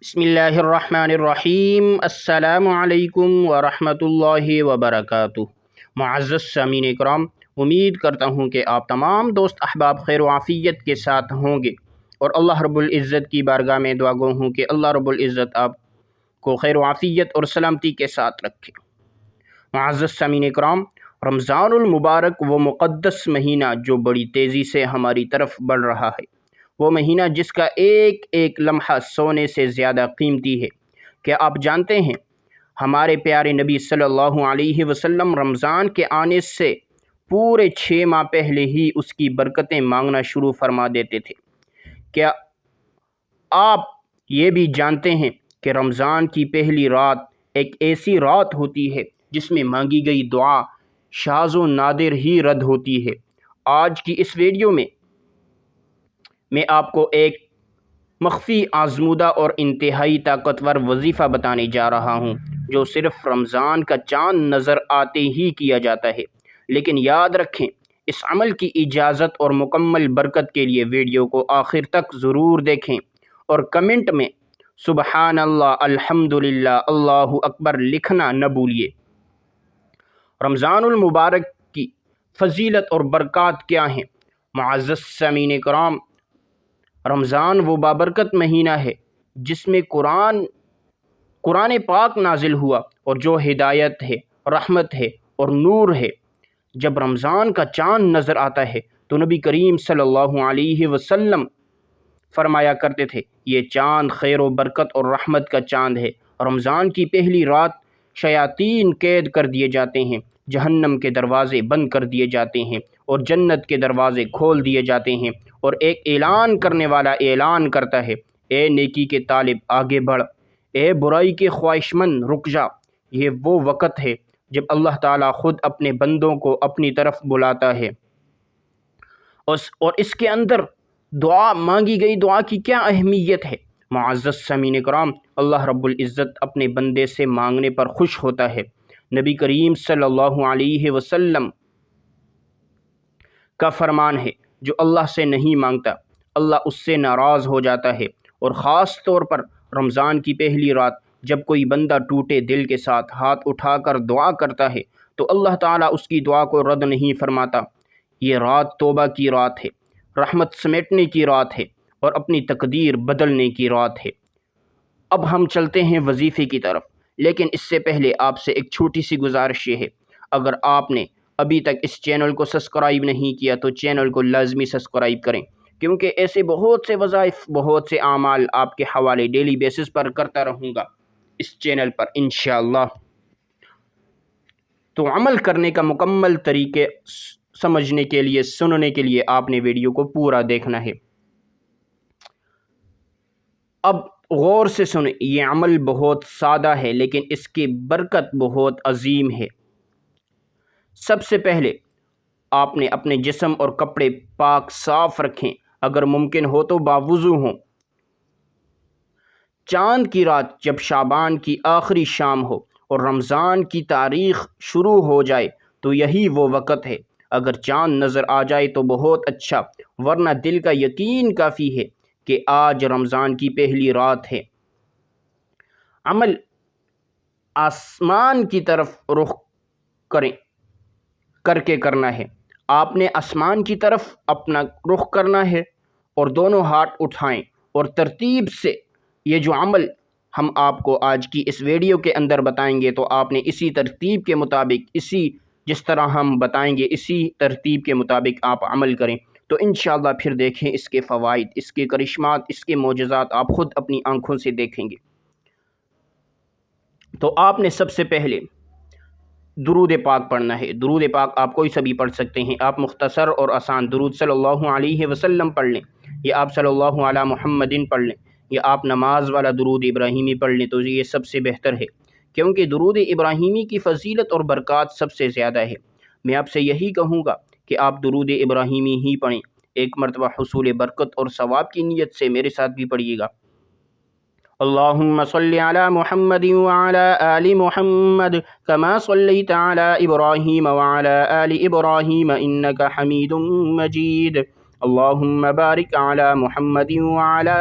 بسم اللہ الرحمن الرحیم۔ السلام علیکم ورحمۃ اللہ وبرکاتہ۔ معزز سامعین اکرام، امید کرتا ہوں کہ آپ تمام دوست احباب خیر و عافیت کے ساتھ ہوں گے، اور اللہ رب العزت کی بارگاہ میں دعا گو ہوں کہ اللہ رب العزت آپ کو خیر و عافیت اور سلامتی کے ساتھ رکھے۔ معزز سامعین اکرام، رمضان المبارک وہ مقدس مہینہ جو بڑی تیزی سے ہماری طرف بڑھ رہا ہے، وہ مہینہ جس کا ایک ایک لمحہ سونے سے زیادہ قیمتی ہے۔ کیا آپ جانتے ہیں ہمارے پیارے نبی صلی اللہ علیہ وسلم رمضان کے آنے سے پورے 6 ماہ پہلے ہی اس کی برکتیں مانگنا شروع فرما دیتے تھے۔ کیا آپ یہ بھی جانتے ہیں کہ رمضان کی پہلی رات ایک ایسی رات ہوتی ہے جس میں مانگی گئی دعا شاذ و نادر ہی رد ہوتی ہے؟ آج کی اس ویڈیو میں آپ کو ایک مخفی، آزمودہ اور انتہائی طاقتور وظیفہ بتانے جا رہا ہوں جو صرف رمضان کا چاند نظر آتے ہی کیا جاتا ہے۔ لیکن یاد رکھیں، اس عمل کی اجازت اور مکمل برکت کے لیے ویڈیو کو آخر تک ضرور دیکھیں اور کمنٹ میں سبحان اللہ، الحمدللہ، اللہ اکبر لکھنا نہ بھولیے۔ رمضان المبارک کی فضیلت اور برکات کیا ہیں؟ معزز سامعین کرام، رمضان وہ بابرکت مہینہ ہے جس میں قرآن پاک نازل ہوا، اور جو ہدایت ہے، رحمت ہے اور نور ہے۔ جب رمضان کا چاند نظر آتا ہے تو نبی کریم صلی اللہ علیہ وسلم فرمایا کرتے تھے، یہ چاند خیر و برکت اور رحمت کا چاند ہے۔ رمضان کی پہلی رات شیاطین قید کر دیے جاتے ہیں، جہنم کے دروازے بند کر دیے جاتے ہیں اور جنت کے دروازے کھول دیے جاتے ہیں، اور ایک اعلان کرنے والا اعلان کرتا ہے، اے نیکی کے طالب آگے بڑھ، اے برائی کے خواہش مند رک جا۔ یہ وہ وقت ہے جب اللہ تعالیٰ خود اپنے بندوں کو اپنی طرف بلاتا ہے، اور اس کے اندر دعا، مانگی گئی دعا کی کیا اہمیت ہے؟ معزز سامعین کرام، اللہ رب العزت اپنے بندے سے مانگنے پر خوش ہوتا ہے۔ نبی کریم صلی اللہ علیہ وسلم کا فرمان ہے، جو اللہ سے نہیں مانگتا اللہ اس سے ناراض ہو جاتا ہے۔ اور خاص طور پر رمضان کی پہلی رات جب کوئی بندہ ٹوٹے دل کے ساتھ ہاتھ اٹھا کر دعا کرتا ہے تو اللہ تعالیٰ اس کی دعا کو رد نہیں فرماتا۔ یہ رات توبہ کی رات ہے، رحمت سمیٹنے کی رات ہے اور اپنی تقدیر بدلنے کی رات ہے۔ اب ہم چلتے ہیں وظیفے کی طرف، لیکن اس سے پہلے آپ سے ایک چھوٹی سی گزارش یہ ہے، اگر آپ نے ابھی تک اس چینل کو سبسکرائب نہیں کیا تو چینل کو لازمی سبسکرائب کریں، کیونکہ ایسے بہت سے وظائف، بہت سے اعمال آپ کے حوالے ڈیلی بیسس پر کرتا رہوں گا اس چینل پر انشاءاللہ۔ تو عمل کرنے کا مکمل طریقے سمجھنے کے لیے، سننے کے لیے آپ نے ویڈیو کو پورا دیکھنا ہے۔ اب غور سے سنیں، یہ عمل بہت سادہ ہے لیکن اس کی برکت بہت عظیم ہے۔ سب سے پہلے آپ نے اپنے جسم اور کپڑے پاک صاف رکھیں، اگر ممکن ہو تو باوضو ہوں۔ چاند کی رات جب شعبان کی آخری شام ہو اور رمضان کی تاریخ شروع ہو جائے تو یہی وہ وقت ہے۔ اگر چاند نظر آ جائے تو بہت اچھا، ورنہ دل کا یقین کافی ہے کہ آج رمضان کی پہلی رات ہے۔ عمل آسمان کی طرف رخ کر کے کرنا ہے۔ آپ نے آسمان کی طرف اپنا رخ کرنا ہے اور دونوں ہاتھ اٹھائیں، اور ترتیب سے یہ جو عمل ہم آپ کو آج کی اس ویڈیو کے اندر بتائیں گے تو آپ نے اسی ترتیب کے مطابق، جس طرح ہم بتائیں گے اسی ترتیب کے مطابق آپ عمل کریں، تو انشاءاللہ پھر دیکھیں اس کے فوائد، اس کے کرشمات، اس کے معجزات آپ خود اپنی آنکھوں سے دیکھیں گے۔ تو آپ نے سب سے پہلے درود پاک پڑھنا ہے۔ درود پاک آپ کوئی سا بھی پڑھ سکتے ہیں، آپ مختصر اور آسان درود صلی اللہ علیہ وسلم پڑھ لیں، یا آپ صلی اللہ علی محمدin پڑھ لیں، یا آپ نماز والا درود ابراہیمی پڑھ لیں، تو یہ سب سے بہتر ہے، کیونکہ درود ابراہیمی کی فضیلت اور برکات سب سے زیادہ ہے۔ میں آپ سے یہی کہوں گا کہ آپ درود ابراہیمی ہی پڑھیں، ایک مرتبہ حصول برکت اور ثواب کی نیت سے میرے ساتھ بھی پڑھیے گا۔ اللهم صل على محمد وعلى آل محمد كما صليت على إبراهيم وعلى آل إبراهيم إنك حميد مجيد اللهم بارك على محمد وعلى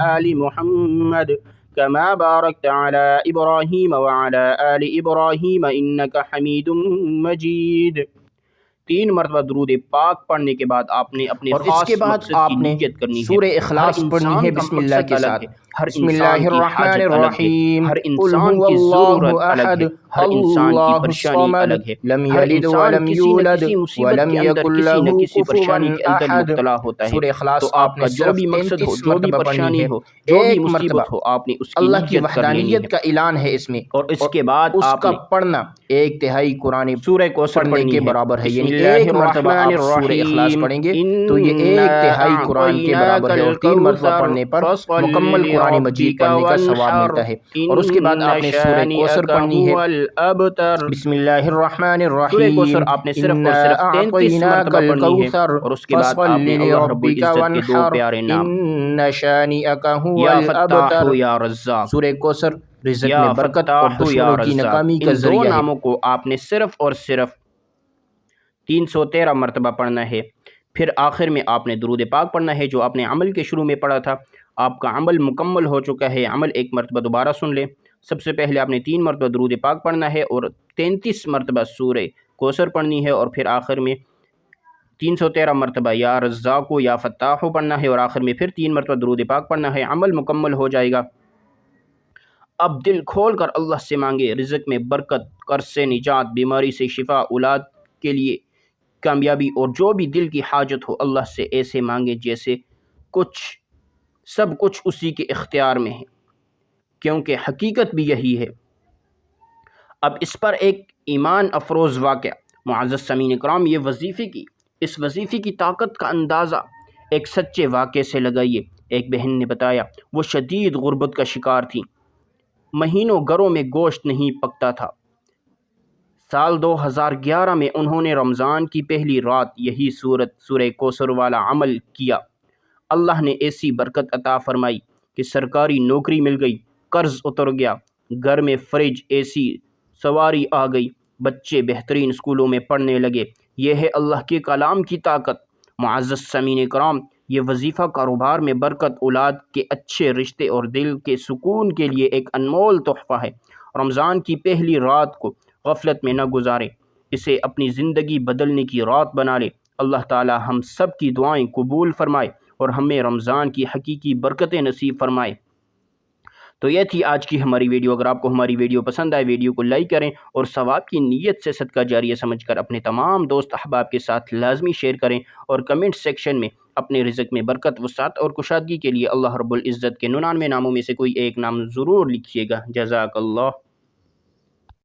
آل محمد كما باركت على إبراهيم وعلى آل إبراهيم إنك حميد مجيد۔ 3 مرتبہ درود پاک پڑھنے کے بعد آپ نے اپنے اور اس کے بعد آپ نے سورہ اخلاص پڑھنی ہے بسم اللہ کے ساتھ۔ بسم اللہ الرحمن الرحیم، ہر قل انسان هو کی اللہ ضرورت الگ احد ہے، ہر انسان کی اللہ پریشانی الصمد الگ ہے، لم ہر یلد انسان ولم کسی نہ یولد کسی مصیبت ولم کے اندر، یکن کسی نہ لہ کسی کفوا پریشانی کے اندر احد۔ مبتلا ہوتا ہے۔ سورہ اخلاص تو آپ آپ نے کا جو صرف بھی مقصد ہو، 33 جو بھی مرتبہ پڑھنی پریشانی ہے، ہو، جو بھی ایک مرتبہ مصیبت ہو، آپ نے اس کی اللہ کی نیت کر لینی ہے، وحدانیت کا اعلان ہے اس میں، اور اس کے بعد اس آپ کا نے پڑھنا 1/3 قرآن سورہ کوثر پڑھنے پڑھنی کے ہے۔ برابر ہے، بسم یعنی اللہ ایک مرتبہ الرحمن آپ سورہ اخلاص الرحیم، پڑھیں گے تو یہ انا 1/3 قرآن کے برابر ہے، اور 3 مرتبہ اعطیناک پڑھنے پر الکوثر مکمل قرآن مجید لربک پڑھنے کا ثواب وانحر ملتا ہے۔ اور اس کے بعد آپ ان نے سورہ کوثر شانئک پڑھنی ہے۔ هو الابتر۔ بسم اللہ الرحمن سورہ کوثر الرحیم، آپ نے صرف اور انا صرف 33 اعطیناک مرتبہ پڑھنی ہے، الکوثر اور اس کے بعد فصل آپ نے اللہ رب لربک العزت کے 2 وانحر پیارے نام، ان شانئک هو یا فتاح الابتر۔ یا رزاق، سورہ کوثر رزق یا میں برکت اور فتاح یا دشمنوں کی رزاق، ناکامی کا ان 2 ذریعہ ہے۔ ناموں کو آپ نے صرف اور صرف 313 مرتبہ پڑھنا ہے۔ پھر آخر میں آپ نے درود پاک پڑھنا ہے، جو آپ نے عمل کے شروع میں پڑھا تھا۔ آپ کا عمل مکمل ہو چکا ہے، عمل ایک مرتبہ دوبارہ سن لیں۔ سب سے پہلے آپ نے 3 مرتبہ درود پاک پڑھنا ہے اور 33 مرتبہ سورہ کوثر پڑھنی ہے، اور پھر آخر میں 313 مرتبہ یا رزاق یا فتاح پڑھنا ہے، اور آخر میں پھر 3 مرتبہ درود پاک پڑھنا ہے۔ عمل مکمل ہو جائے گا۔ اب دل کھول کر اللہ سے مانگے، رزق میں برکت، قرض سے نجات، بیماری سے شفا، اولاد کے لیے کامیابی، اور جو بھی دل کی حاجت ہو اللہ سے ایسے مانگے جیسے سب کچھ اسی کے اختیار میں ہے، کیونکہ حقیقت بھی یہی ہے۔ اب اس پر ایک ایمان افروز واقعہ، معزز سامعین اکرام، اس وظیفے کی طاقت کا اندازہ ایک سچے واقعے سے لگائیے۔ ایک بہن نے بتایا وہ شدید غربت کا شکار تھی، مہینوں گھروں میں گوشت نہیں پکتا تھا۔ سال 2011 میں انہوں نے رمضان کی پہلی رات یہی سورہ کوثر والا عمل کیا۔ اللہ نے ایسی برکت عطا فرمائی کہ سرکاری نوکری مل گئی، قرض اتر گیا، گھر میں فریج، اے سی، سواری آ گئی، بچے بہترین اسکولوں میں پڑھنے لگے۔ یہ ہے اللہ کے کلام کی طاقت۔ معزز سامعین کرام، یہ وظیفہ کاروبار میں برکت، اولاد کے اچھے رشتے اور دل کے سکون کے لیے ایک انمول تحفہ ہے۔ رمضان کی پہلی رات کو غفلت میں نہ گزاریں، اسے اپنی زندگی بدلنے کی رات بنا لیں۔ اللہ تعالی ہم سب کی دعائیں قبول فرمائے اور ہمیں رمضان کی حقیقی برکتیں نصیب فرمائے۔ تو یہ تھی آج کی ہماری ویڈیو۔ اگر آپ کو ہماری ویڈیو پسند آئے، ویڈیو کو لائک کریں اور ثواب کی نیت سے صدقہ جاریہ سمجھ کر اپنے تمام دوست احباب کے ساتھ لازمی شیئر کریں، اور کمنٹ سیکشن میں اپنے رزق میں برکت، وسعت اور کشادگی کے لیے اللہ رب العزت کے 99 ناموں میں سے کوئی ایک نام ضرور لکھیے گا۔ جزاک اللہ۔